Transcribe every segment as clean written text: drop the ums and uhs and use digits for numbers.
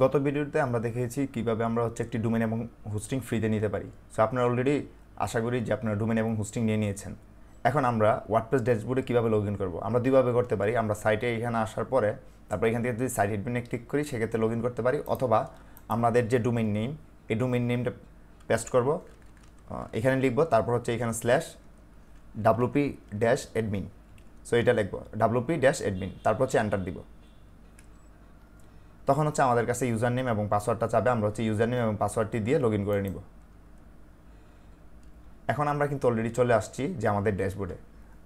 গত ভিডিওতে আমরা দেখিয়েছি কিভাবে আমরা একটি ডোমেন এবং হোস্টিং ফ্রিতে নিতে পারি। সো আপনারা অলরেডি আশা করি যে আপনারা ডোমেন এবং হোস্টিং নিয়ে নিয়েছেন। এখন আমরা ওয়ার্ডপ্রেস ড্যাশবোর্ডে কীভাবে লগ ইন করবো, আমরা দুইভাবে করতে পারি। আমরা সাইটে এখানে আসার পরে তারপর এখান থেকে যদি সাইট অ্যাডমিনে ক্লিক করি সেক্ষেত্রে লগ ইন করতে পারি, অথবা আমাদের যে ডোমেন নেম এই ডোমেন নেমটা পেস্ট করব, এখানে লিখবো, তারপর এখানে /wp-admin। সো এটা লিখবো wp-admin, তারপর এন্টার দিব। তখন আমাদের কাছে ইউজার নেম এবং পাসওয়ার্ডটা চাবে, আমরা ইউজার নেম এবং পাসওয়ার্ডটি দিয়ে লগ ইন করে নিব। এখন আমরা কিন্তু অলরেডি চলে আসছি যে আমাদের ড্যাশবোর্ডে।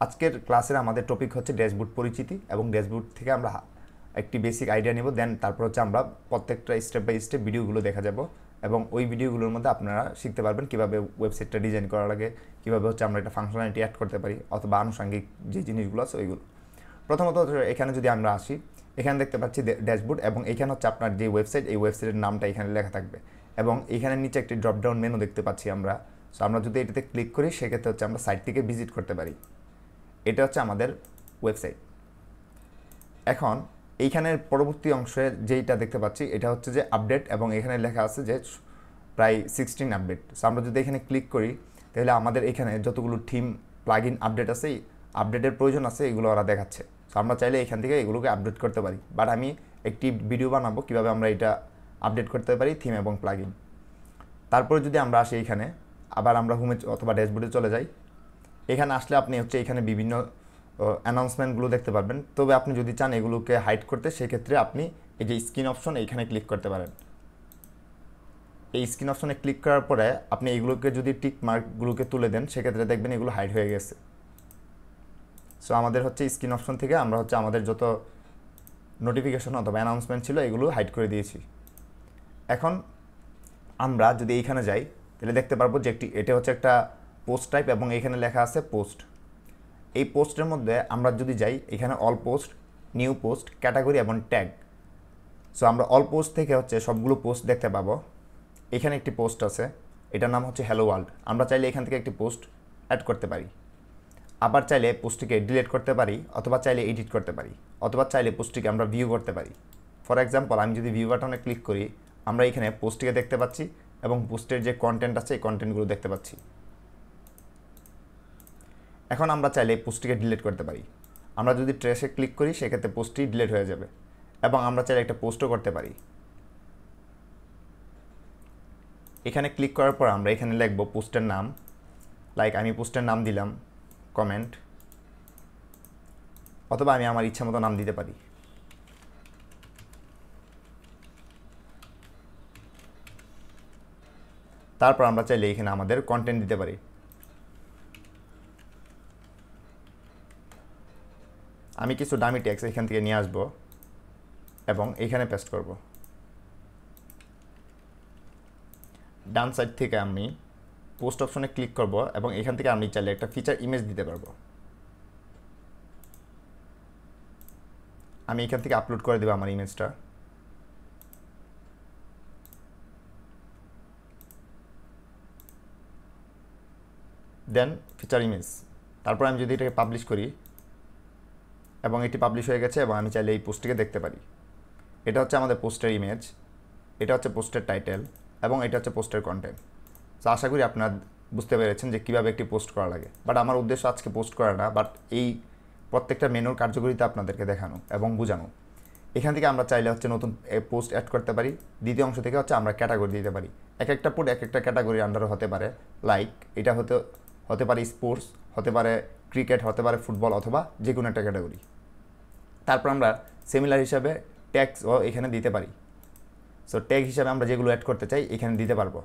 আজকের ক্লাসের আমাদের টপিক হচ্ছে ড্যাশবোর্ড পরিচিতি, এবং ড্যাশবোর্ড থেকে আমরা একটি বেসিক আইডিয়া নেব। দেন তারপর আমরা প্রত্যেকটা স্টেপ বাই স্টেপ ভিডিওগুলো দেখা যাব, এবং ওই ভিডিওগুলোর মধ্যে আপনারা শিখতে পারবেন কীভাবে ওয়েবসাইটটা ডিজাইন করা লাগে, কীভাবে আমরা একটা ফাংশনালিটি অ্যাড করতে পারি, অথবা আনুষঙ্গিক যে জিনিসগুলো আছে ওইগুলো। প্রথমত এখানে যদি আমরা আসি, এখানে দেখতে পাচ্ছি ড্যাশবোর্ড, এবং এখানে আপনার যে ওয়েবসাইট, এই ওয়েবসাইটের নামটা এখানে লেখা থাকবে, এবং এখানে নিচে একটি ড্রপডাউন মেনু দেখতে পাচ্ছি আমরা। সো আমরা যদি এটাতে ক্লিক করি সেক্ষেত্রে আমরা সাইটটিকে ভিজিট করতে পারি। এটা আমাদের ওয়েবসাইট। এখন এইখানের পরবর্তী অংশে যেইটা দেখতে পাচ্ছি এটা যে আপডেট, এবং এখানে লেখা আছে যে প্রায় 16 আপডেট। সো আমরা যদি এখানে ক্লিক করি তাহলে আমাদের এখানে যতগুলো থিম প্লাগইন আপডেট আছে, আপডেটের প্রয়োজন আছে, এগুলো ওরা দেখাচ্ছে। সো আমরা চাইলে এখান থেকে এগুলোকে আপডেট করতে পারি, বাট আমি একটি ভিডিও বানাবো কীভাবে আমরা এটা আপডেট করতে পারি থিম এবং প্লাগইন। তারপরে যদি আমরা আসি এখানে, আবার আমরা হোমে অথবা ড্যাশবোর্ডে চলে যাই। এখানে আসলে আপনি এখানে বিভিন্ন অ্যানাউন্সমেন্টগুলো দেখতে পারবেন। তবে আপনি যদি চান এগুলোকে হাইড করতে, সেক্ষেত্রে আপনি এই যে স্ক্রিন অপশন এইখানে ক্লিক করতে পারেন। এই স্ক্রিন অপশনে ক্লিক করার পরে আপনি এগুলোকে যদি টিক মার্কগুলোকে তুলে দেন সেক্ষেত্রে দেখবেন এগুলো হাইড হয়ে গেছে। সো আমাদের স্ক্রিন অপশন থেকে আমরা আমাদের যত নোটিফিকেশন অথবা অ্যানাউন্সমেন্ট ছিল এগুলো হাইড করে দিয়েছি। এখন আমরা যদি এইখানে যাই তাহলে দেখতে পারবো যে এটা একটা পোস্ট টাইপ, এবং এখানে লেখা আছে পোস্ট। এই পোস্টের মধ্যে আমরা যদি যাই, এখানে all post, new post, category এবং ট্যাগ। সো আমরা অল পোস্ট থেকে সবগুলো পোস্ট দেখতে পাবো। এখানে একটি পোস্ট আছে, এটার নাম হ্যালো ওয়ার্ল্ড। আমরা চাইলে এখান থেকে একটি পোস্ট অ্যাড করতে পারি, আবার চাইলে পোস্টটিকে ডিলিট করতে পারি, অথবা চাইলে এডিট করতে পারি, অথবা চাইলে পোস্টটিকে আমরা ভিউ করতে পারি। ফর এক্সাম্পল, আমি যদি ভিউ বাটনে ক্লিক করি, আমরা এখানে পোস্টটিকে দেখতে পাচ্ছি, এবং পোস্টের যে কন্টেন্ট আছে এই কন্টেন্টগুলো দেখতে পাচ্ছি। এখন আমরা চাইলে পোস্টটিকে ডিলিট করতে পারি। আমরা যদি ট্রেসে ক্লিক করি সেক্ষেত্রে পোস্টটি ডিলিট হয়ে যাবে, এবং আমরা চাইলে একটা পোস্টও করতে পারি। এখানে ক্লিক করার পর আমরা এখানে লিখব পোস্টের নাম, লাইক আমি পোস্টের নাম দিলাম কমেন্ট, অথবা আমি আমার ইচ্ছা মতো নাম দিতে পারি। তারপর আমরা চাইলে এখানে আমাদের কন্টেন্ট দিতে পারি। আমি কিছু ডামি ট্যাক্স এখান থেকে নিয়ে আসবো এবং এখানে পেস্ট করব। ডান সাইড থেকে আমি পোস্ট অপশনে ক্লিক করব, এবং এখান থেকে আমি চাইলে একটা ফিচার ইমেজ দিতে পারবো। আমি এখান থেকে আপলোড করে দেবো আমার ইমেজটা। দেন ফিচার ইমেজ, তারপর আমি যদি এটাকে পাবলিশ করি, এবং এটি পাবলিশ হয়ে গেছে, এবং আমি চাইলে এই পোস্টটিকে দেখতে পারি। এটা আমাদের পোস্টের ইমেজ, এটা পোস্টের টাইটেল, এবং এটা পোস্টের কন্টেন্ট। তো আশা করি আপনারা বুঝতে পেরেছেন যে কীভাবে একটি পোস্ট করা লাগে। বাট আমার উদ্দেশ্য আজকে পোস্ট করা না, বাট এই প্রত্যেকটা মেনুর কার্যকারিতা আপনাদেরকে দেখানো এবং বোঝানো। এখান থেকে আমরা চাইলে নতুন পোস্ট অ্যাড করতে পারি। দ্বিতীয় অংশ থেকে আমরা ক্যাটাগরি দিতে পারি। এক একটা পোস্ট এক একটা ক্যাটাগরির আন্ডারে হতে পারে। লাইক এটা হতে পারে স্পোর্টস, হতে পারে ক্রিকেট, হতে পারে ফুটবল, অথবা যে কোনো একটা ক্যাটাগরি। তারপর আমরা সিমিলার হিসাবে ট্যাগও এখানে দিতে পারি। সো ট্যাগ হিসাবে আমরা যেগুলো অ্যাড করতে চাই এখানে দিতে পারবো।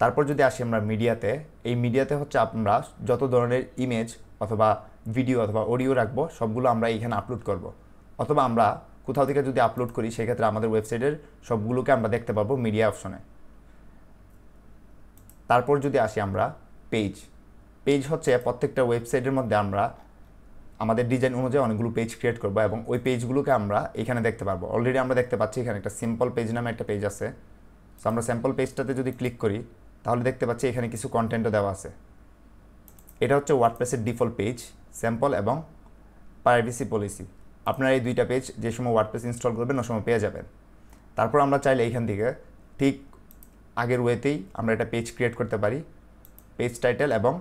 তারপর যদি আসি আমরা মিডিয়াতে, এই মিডিয়াতে আমরা যত ধরনের ইমেজ অথবা ভিডিও অথবা অডিও রাখবো সবগুলো আমরা এখানে আপলোড করব, অথবা আমরা কোথাও থেকে যদি আপলোড করি সেক্ষেত্রে আমাদের ওয়েবসাইটের সবগুলোকে আমরা দেখতে পারবো মিডিয়া অপশনে। তারপর যদি আসি আমরা পেজ প্রত্যেকটা ওয়েবসাইটের মধ্যে আমরা আমাদের ডিজাইন অনুযায়ী অনেকগুলো পেজ ক্রিয়েট করব, এবং ওই পেজগুলোকে আমরা এখানে দেখতে পারবো। অলরেডি আমরা দেখতে পাচ্ছি এখানে একটা সিম্পল পেজ নামে একটা পেজ আছে। সো আমরা স্যাম্পল পেজটাতে যদি ক্লিক করি তাহলে দেখতে পাচ্ছি এখানে কিছু কন্টেন্টও দেওয়া আছে। এটা ওয়ার্ডপ্রেসের ডিফল্ট পেজ, স্যাম্পল এবং প্রাইভেসি পলিসি। আপনারা এই দুইটা পেজ যে সময় ওয়ার্ডপ্রেস ইনস্টল করবেন ওই সময় পেয়ে যাবেন। তারপর আমরা চাইলে এইখান থেকে ঠিক আগের ওয়েতেই আমরা একটা পেজ ক্রিয়েট করতে পারি, পেজ টাইটেল এবং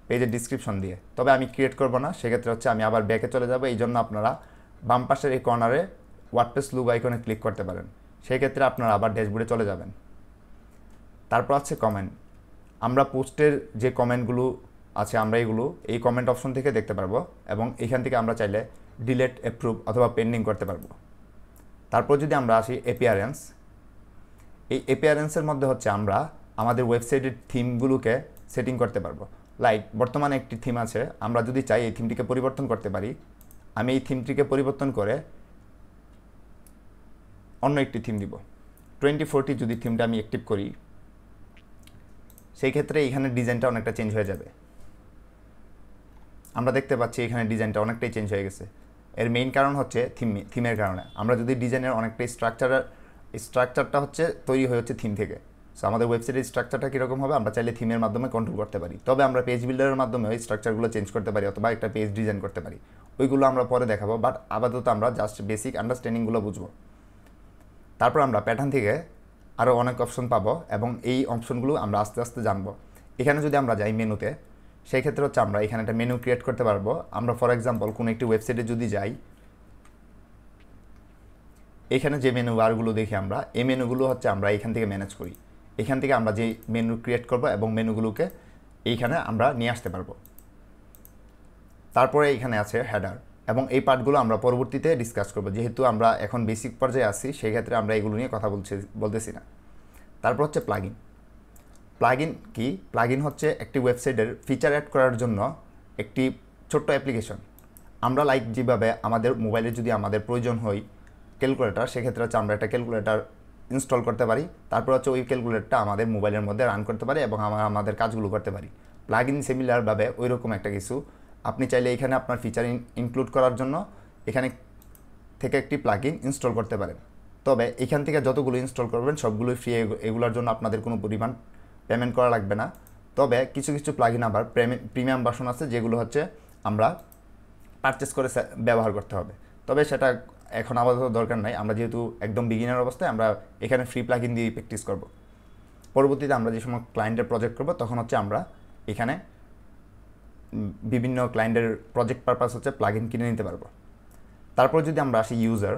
পেজের ডিসক্রিপশন দিয়ে। তবে আমি ক্রিয়েট করব না, সেক্ষেত্রে হচ্ছে আমি আবার ব্যাকে চলে যাব। এই জন্য আপনারা বাম পাশের এই কর্নারে ওয়ার্ডপ্রেস লোগো আইকনে ক্লিক করতে পারেন, সেই ক্ষেত্রে আপনারা আবার ড্যাশবোর্ডে চলে যাবেন। তারপর আছে কমেন্ট। আমরা পোস্টের যে কমেন্টগুলো আছে আমরা এই কমেন্ট অপশন থেকে দেখতে পারবো এবং এখান থেকে আমরা চাইলে ডিলেট, অ্যাপ্রুভ অথবা পেন্ডিং করতে পারবো। তারপর যদি আমরা আসি অ্যাপিয়ারেন্স, এই অ্যাপিয়ারেন্সের মধ্যে হচ্ছে আমরা আমাদের ওয়েবসাইটের থিমগুলোকে সেটিং করতে পারবো। লাইক বর্তমানে একটি থিম আছে, আমরা যদি চাই এই থিমটিকে পরিবর্তন করতে পারি। আমি এই থিমটিকে পরিবর্তন করে অন্য একটি থিম দিব। 2040 যদি থিমটা আমি অ্যাক্টিভ করি, সেই ক্ষেত্রে এখানে ডিজাইনটা অনেকটা চেঞ্জ হয়ে যাবে। আমরা দেখতে পাচ্ছি এখানে ডিজাইনটা অনেকটাই চেঞ্জ হয়ে গেছে। এর মেইন কারণ হচ্ছে থিমের কারণে। আমরা যদি ডিজাইনের অনেকটাই স্ট্রাকচারটা হচ্ছে তৈরি হচ্ছে থিম থেকে। সো আমাদের ওয়েবসাইটের স্ট্রাকচারটা কীরকম হবে আমরা চাইলে থিমের মাধ্যমে কন্ট্রোল করতে পারি। তবে আমরা পেজ বিল্ডারের মাধ্যমে ওই স্ট্রাকচারগুলো চেঞ্জ করতে পারি অথবা একটা পেজ ডিজাইন করতে পারি, ওইগুলো আমরা পরে দেখাবো। বাট আপাতত আমরা জাস্ট বেসিক আন্ডারস্ট্যান্ডিংগুলো বুঝবো। তারপর আমরা প্যাটার্ন থেকে আরও অনেক অপশন পাবো এবং এই অপশনগুলো আমরা আস্তে আস্তে জানবো। এখানে যদি আমরা যাই মেনুতে, সেই ক্ষেত্রে হচ্ছে আমরা এখানে একটা মেনু ক্রিয়েট করতে পারবো। আমরা ফর এক্সাম্পল কোনো একটি ওয়েবসাইটে যদি যাই, এখানে যে মেনু বারগুলো দেখি আমরা, এই মেনুগুলো হচ্ছে আমরা এখান থেকে ম্যানেজ করি। এখান থেকে আমরা যে মেনু ক্রিয়েট করব এবং মেনুগুলোকে এইখানে আমরা নিয়ে আসতে পারবো। তারপরে এখানে আছে হেডার এবং এই পার্টগুলো আমরা পরবর্তীতে ডিসকাস করব। যেহেতু আমরা এখন বেসিক পর্যায়ে আসি, সেই ক্ষেত্রে আমরা এগুলো নিয়ে কথা বলতেছি না। তারপর হচ্ছে প্লাগইন। প্লাগইন কি? প্লাগইন হচ্ছে একটি ওয়েবসাইটের ফিচার অ্যাড করার জন্য একটি ছোট্ট অ্যাপ্লিকেশন। আমরা লাইক যেভাবে আমাদের মোবাইলে যদি আমাদের প্রয়োজন হয় ক্যালকুলেটর, সেক্ষেত্রে হচ্ছে আমরা একটা ক্যালকুলেটর ইনস্টল করতে পারি। তারপর হচ্ছে ওই ক্যালকুলেটরটা আমাদের মোবাইলের মধ্যে রান করতে পারি এবং আমরা আমাদের কাজগুলো করতে পারি। প্লাগইন সিমিলারভাবে ওই রকম একটা কিছু। আপনি চাইলে এখানে আপনার ফিচার ইনক্লুড করার জন্য এখানে থেকে একটি প্লাগইন ইনস্টল করতে পারেন। তবে এখান থেকে যতগুলো ইনস্টল করবেন সবগুলোই ফ্রি, এগুলোর জন্য আপনাদের কোনো পরিমাণ পেমেন্ট করা লাগবে না। তবে কিছু কিছু প্লাগইন আবার প্রিমিয়াম ভার্সন আছে, যেগুলো হচ্ছে আমরা পারচেস করে ব্যবহার করতে হবে। তবে সেটা এখন আপাতত দরকার নাই। আমরা যেহেতু একদম বিগিনার অবস্থায়, আমরা এখানে ফ্রি প্লাগইন দিয়ে প্র্যাকটিস করব। পরবর্তীতে আমরা যে সময় ক্লায়েন্টের প্রজেক্ট করব, তখন হচ্ছে আমরা এখানে বিভিন্ন ক্লায়েন্টের প্রজেক্ট পারপাস হচ্ছে প্লাগইন কিনে নিতে পারবো। তারপর যদি আমরা আসি ইউজার,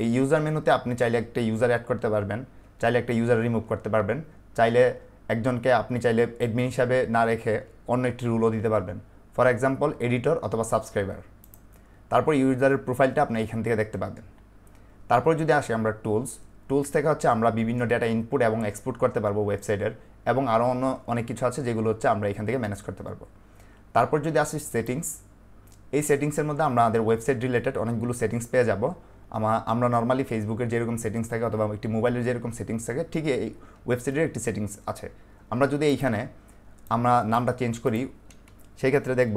এই ইউজার মেনুতে আপনি চাইলে একটা ইউজার অ্যাড করতে পারবেন, চাইলে একটা ইউজার রিমুভ করতে পারবেন, চাইলে একজনকে আপনি চাইলে অ্যাডমিন হিসাবে না রেখে অন্য একটি রুলও দিতে পারবেন, ফর এক্সাম্পল এডিটর অথবা সাবস্ক্রাইবার। তারপর ইউজারের প্রোফাইলটা আপনি এখান থেকে দেখতে পাবেন। তারপর যদি আসি আমরা টুলস থেকে হচ্ছে আমরা বিভিন্ন ডেটা ইনপুট এবং এক্সপোর্ট করতে পারবো ওয়েবসাইটের, এবং আরও অন্য অনেক কিছু আছে যেগুলো হচ্ছে আমরা এখান থেকে ম্যানেজ করতে পারবো। তারপর যদি আসি সেটিংস, এই সেটিংসের মধ্যে আমরা আমাদের ওয়েবসাইট রিলেটেড অনেকগুলো সেটিংস পেয়ে যাব। আমরা নর্মালি ফেসবুকের যেরকম সেটিংস থাকে অথবা একটি মোবাইলের যেরকম সেটিংস থাকে, ঠিক এই ওয়েবসাইটের একটি সেটিংস আছে। আমরা যদি এইখানে আমরা নামটা চেঞ্জ করি, সেই ক্ষেত্রে দেখব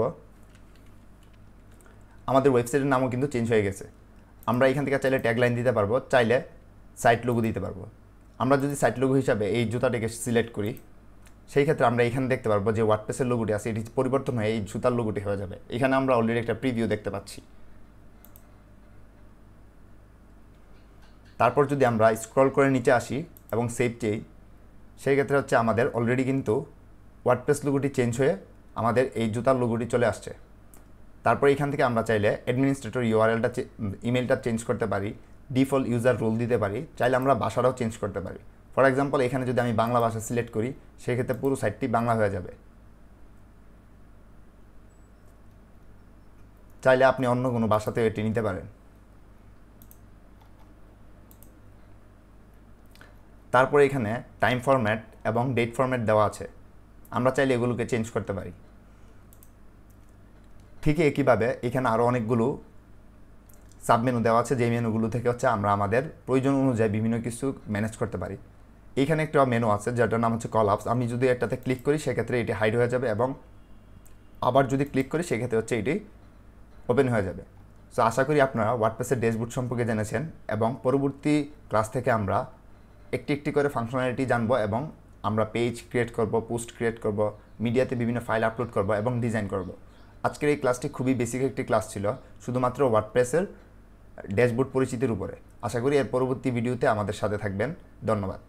আমাদের ওয়েবসাইটের নামও কিন্তু চেঞ্জ হয়ে গেছে। আমরা এখান থেকে চাইলে ট্যাগলাইন দিতে পারবো, চাইলে সাইট লোগো দিতে পারবো। আমরা যদি সাইট লোগো হিসাবে এই জুতাটিকে সিলেক্ট করি, সেই ক্ষেত্রে আমরা এখানে দেখতে পারবো যে ওয়ার্ডপ্রেসের লোগোটি আছে, এটি পরিবর্তন হয়ে এই জুতার লোগোটি হয়ে যাবে। এখানে আমরা অলরেডি একটা প্রিভিউ দেখতে পাচ্ছি। তারপর যদি আমরা স্ক্রল করে নিচে আসি এবং সেভ চাই, সেই ক্ষেত্রে হচ্ছে আমাদের অলরেডি কিন্তু ওয়ার্ডপ্রেস লোগোটি চেঞ্জ হয়ে আমাদের এই জুতার লোগোটি চলে আসছে। তারপর এখান থেকে আমরা চাইলে অ্যাডমিনিস্ট্রেটর ইউআরএলটা ইমেলটা চেঞ্জ করতে পারি, ডিফল্ট ইউজার রোল দিতে পারি, চাইলে আমরা ভাষাটাও চেঞ্জ করতে পারি। ফর এক্সাম্পল এখানে যদি আমি বাংলা ভাষা সিলেক্ট করি, সেক্ষেত্রে পুরো সাইটটি বাংলা হয়ে যাবে। চাইলে আপনি অন্য কোনো ভাষাতেও এটি নিতে পারেন। তারপরে এখানে টাইম ফরম্যাট এবং ডেট ফরম্যাট দেওয়া আছে, আমরা চাইলে এগুলোকে চেঞ্জ করতে পারি। ঠিক একইভাবে এখানে আরও অনেকগুলো সাবমেনু দেওয়া আছে, যে মেনুগুলো থেকে হচ্ছে আমরা আমাদের প্রয়োজন অনুযায়ী বিভিন্ন কিছু ম্যানেজ করতে পারি। এইখানে একটা মেনু আছে যেটার নাম হচ্ছে কল আপস। আমি যদি এটাতে ক্লিক করি, সেক্ষেত্রে এটি হাইড হয়ে যাবে, এবং আবার যদি ক্লিক করি সেক্ষেত্রে হচ্ছে এটি ওপেন হয়ে যাবে। সো আশা করি আপনারা ওয়ার্ডপ্রেসের ড্যাশবোর্ড সম্পর্কে জেনেছেন, এবং পরবর্তী ক্লাস থেকে আমরা একটি একটি করে ফাংশনালিটি জানবো, এবং আমরা পেজ ক্রিয়েট করব, পোস্ট ক্রিয়েট করব, মিডিয়াতে বিভিন্ন ফাইল আপলোড করব এবং ডিজাইন করব। আজকের এই ক্লাসটি খুবই বেসিক একটি ক্লাস ছিল, শুধুমাত্র ওয়ার্ডপ্রেসের ড্যাশবোর্ড পরিচিতির উপরে। আশা করি এর পরবর্তী ভিডিওতে আমাদের সাথে থাকবেন। ধন্যবাদ।